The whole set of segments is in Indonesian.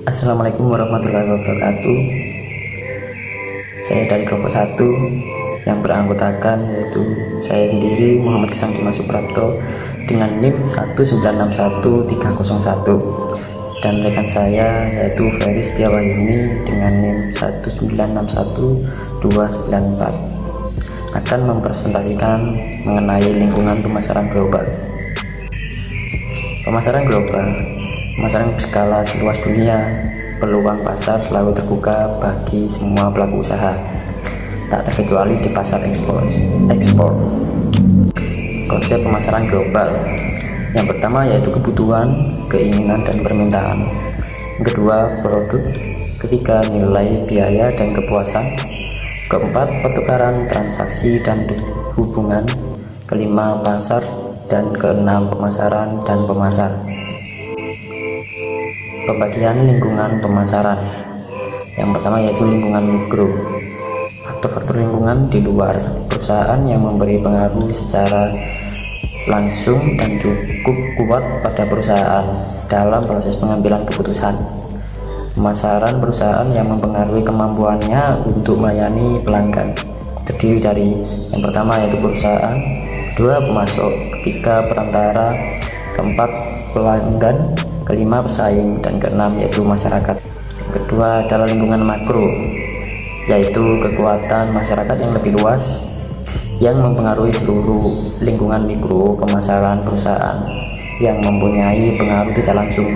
Assalamualaikum warahmatullahi wabarakatuh. Saya dari kelompok 1 yang beranggotakan yaitu saya sendiri Muhammad Kisam Dimas Suprapto dengan NIM 1961301 dan rekan saya yaitu Ferry Setiawahyuni dengan NIM 1961294 akan mempresentasikan mengenai lingkungan pemasaran global. Pemasaran global, pemasaran berskala seluas dunia, peluang pasar selalu terbuka bagi semua pelaku usaha, tak terkecuali di pasar ekspor. Konsep pemasaran global yang pertama yaitu kebutuhan, keinginan, dan permintaan. Yang kedua, produk. Ketiga, nilai, biaya, dan kepuasan. Keempat, pertukaran, transaksi, dan hubungan. Kelima, pasar. Dan keenam, pemasaran dan pemasar. Pembagian lingkungan pemasaran. Yang pertama yaitu lingkungan mikro. Faktor-faktor lingkungan di luar perusahaan yang memberi pengaruh secara langsung dan cukup kuat pada perusahaan dalam proses pengambilan keputusan. Pemasaran perusahaan yang mempengaruhi kemampuannya untuk melayani pelanggan terdiri dari yang pertama yaitu perusahaan, kedua pemasok, ketiga perantara, keempat pelanggan, kelima pesaing, dan keenam yaitu masyarakat. Yang kedua adalah lingkungan makro, yaitu kekuatan masyarakat yang lebih luas yang mempengaruhi seluruh lingkungan mikro pemasaran perusahaan yang mempunyai pengaruh tidak langsung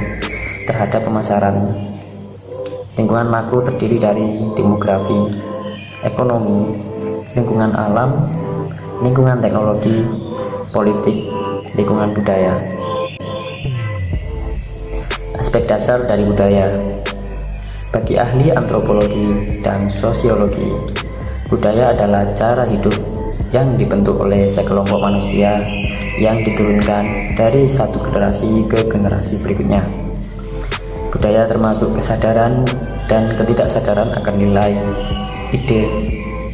terhadap pemasaran. Lingkungan makro terdiri dari demografi, ekonomi, lingkungan alam, lingkungan teknologi, politik, lingkungan budaya. Aspek dasar dari budaya. Bagi ahli antropologi dan sosiologi, budaya adalah cara hidup yang dibentuk oleh sekelompok manusia yang diturunkan dari satu generasi ke generasi berikutnya. Budaya termasuk kesadaran dan ketidaksadaran akan nilai, ide,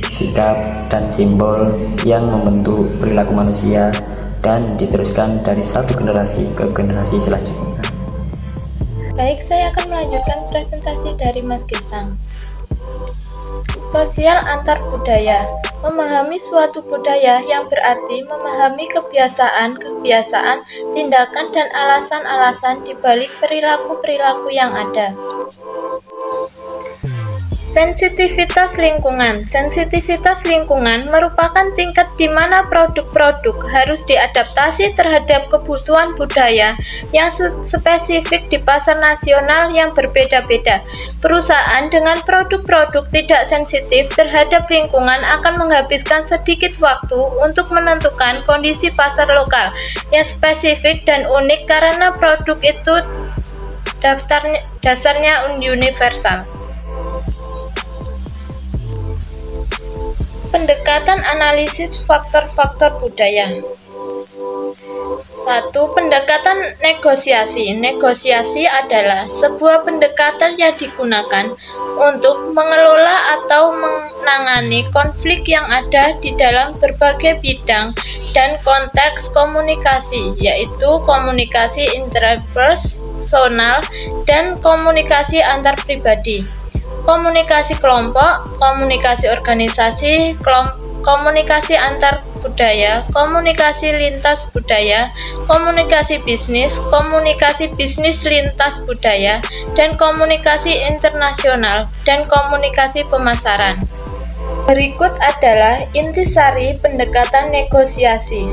sikap, dan simbol yang membentuk perilaku manusia dan diteruskan dari satu generasi ke generasi selanjutnya. Baik, saya akan melanjutkan presentasi dari Mas Gesang. Sosial antar budaya. Memahami suatu budaya yang berarti memahami kebiasaan, tindakan, dan alasan-alasan di balik perilaku-perilaku yang ada. Sensitivitas lingkungan. Sensitivitas lingkungan merupakan tingkat di mana produk-produk harus diadaptasi terhadap kebutuhan budaya yang spesifik di pasar nasional yang berbeda-beda. Perusahaan dengan produk-produk tidak sensitif terhadap lingkungan akan menghabiskan sedikit waktu untuk menentukan kondisi pasar lokal yang spesifik dan unik karena produk itu dasarnya universal. Pendekatan analisis faktor-faktor budaya. 1. Pendekatan negosiasi. Negosiasi adalah sebuah pendekatan yang digunakan untuk mengelola atau menangani konflik yang ada di dalam berbagai bidang dan konteks komunikasi, yaitu komunikasi interpersonal dan komunikasi antar pribadi. Komunikasi kelompok, komunikasi organisasi, komunikasi antar budaya, komunikasi lintas budaya, komunikasi bisnis lintas budaya, dan komunikasi internasional, dan komunikasi pemasaran. Berikut adalah intisari pendekatan negosiasi.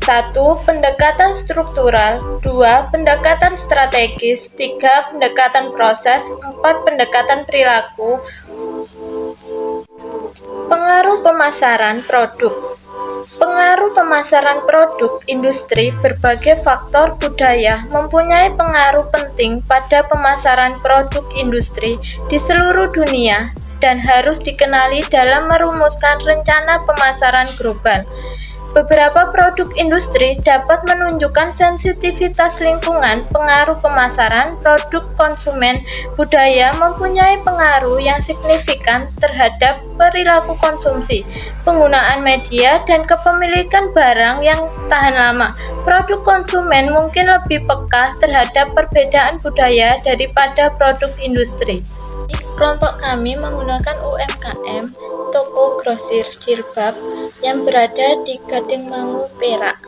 1. Pendekatan struktural, 2. Pendekatan strategis, 3. Pendekatan proses, 4. Pendekatan perilaku. Pengaruh pemasaran produk. Pengaruh pemasaran produk industri berbagai faktor budaya mempunyai pengaruh penting pada pemasaran produk industri di seluruh dunia dan harus dikenali dalam merumuskan rencana pemasaran global. Beberapa produk industri dapat menunjukkan sensitivitas lingkungan, pengaruh pemasaran, produk konsumen, budaya mempunyai pengaruh yang signifikan terhadap perilaku konsumsi, penggunaan media, dan kepemilikan barang yang tahan lama. Produk konsumen mungkin lebih peka terhadap perbedaan budaya daripada produk industri. Kelompok kami menggunakan UMKM, toko grosir jilbab yang berada di Gading Mangu, Perak.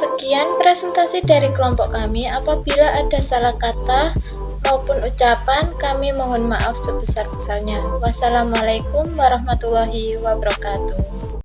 Sekian presentasi dari kelompok kami. Apabila ada salah kata maupun ucapan, kami mohon maaf sebesar-besarnya. Wassalamualaikum warahmatullahi wabarakatuh.